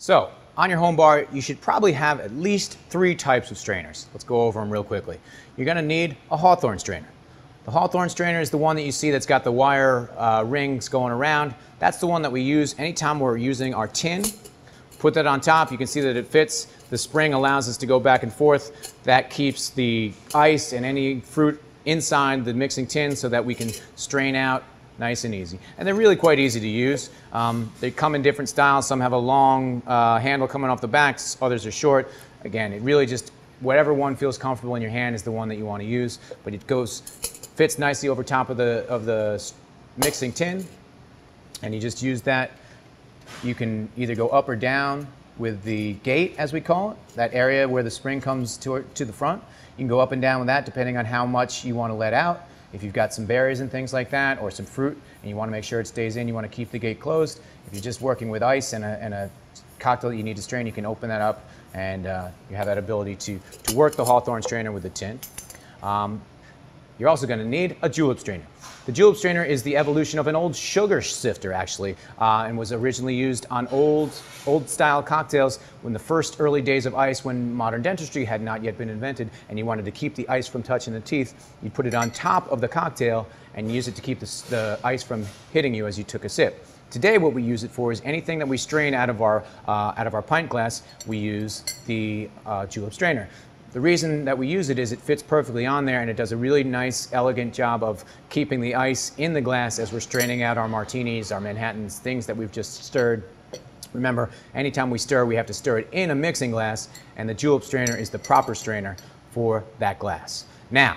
So, on your home bar, you should probably have at least 3 types of strainers. Let's go over them real quickly. You're going to need a Hawthorne strainer. The Hawthorne strainer is the one that you see that's got the wire rings going around. That's the one that we use anytime we're using our tin. Put that on top. You can see that it fits. The spring allows us to go back and forth. That keeps the ice and any fruit inside the mixing tin so that we can strain out nice and easy. And they're really quite easy to use. They come in different styles. Some have a long handle coming off the back, others are short. Again, it really just, whatever one feels comfortable in your hand is the one that you want to use. But it fits nicely over top of the mixing tin. And you just use that. You can either go up or down with the gate, as we call it, that area where the spring comes to the front. You can go up and down with that depending on how much you want to let out. If you've got some berries and things like that, or some fruit, and you want to make sure it stays in, you want to keep the gate closed. If you're just working with ice and a cocktail that you need to strain, you can open that up, and you have that ability to work the Hawthorne strainer with the tin. You're also going to need a julep strainer. The julep strainer is the evolution of an old sugar sifter, actually, and was originally used on old-style cocktails in the first early days of ice, when modern dentistry had not yet been invented, and you wanted to keep the ice from touching the teeth. You put it on top of the cocktail and use it to keep the ice from hitting you as you took a sip. Today, what we use it for is anything that we strain out of our pint glass. We use the julep strainer. The reason that we use it is it fits perfectly on there, and it does a really nice, elegant job of keeping the ice in the glass as we're straining out our martinis, our Manhattans, things that we've just stirred. Remember, anytime we stir, we have to stir it in a mixing glass, and the julep strainer is the proper strainer for that glass. Now,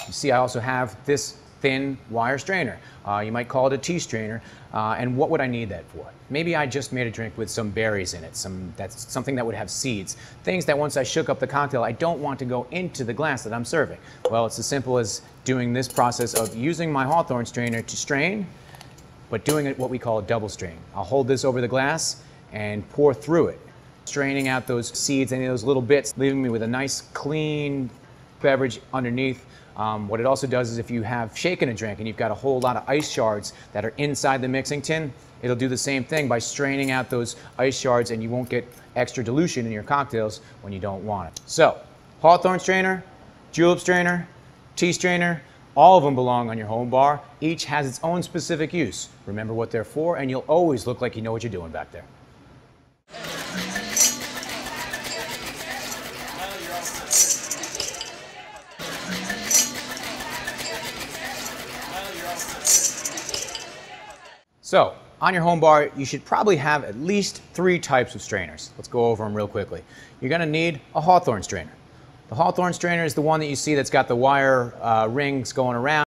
you see I also have this thin wire strainer. You might call it a tea strainer. And what would I need that for? Maybe I just made a drink with some berries in it, that's something that would have seeds. Things that once I shook up the cocktail, I don't want to go into the glass that I'm serving. Well, it's as simple as doing this process of using my Hawthorne strainer to strain, but doing it what we call a double strain. I'll hold this over the glass and pour through it, straining out those seeds, any of those little bits, leaving me with a nice, clean beverage underneath. What it also does is if you have shaken a drink and you've got a whole lot of ice shards that are inside the mixing tin, it'll do the same thing by straining out those ice shards, and you won't get extra dilution in your cocktails when you don't want it. So, Hawthorne strainer, julep strainer, tea strainer, all of them belong on your home bar. Each has its own specific use. Remember what they're for, and you'll always look like you know what you're doing back there. So, on your home bar, you should probably have at least 3 types of strainers. Let's go over them real quickly. You're going to need a Hawthorne strainer. The Hawthorne strainer is the one that you see that's got the wire rings going around.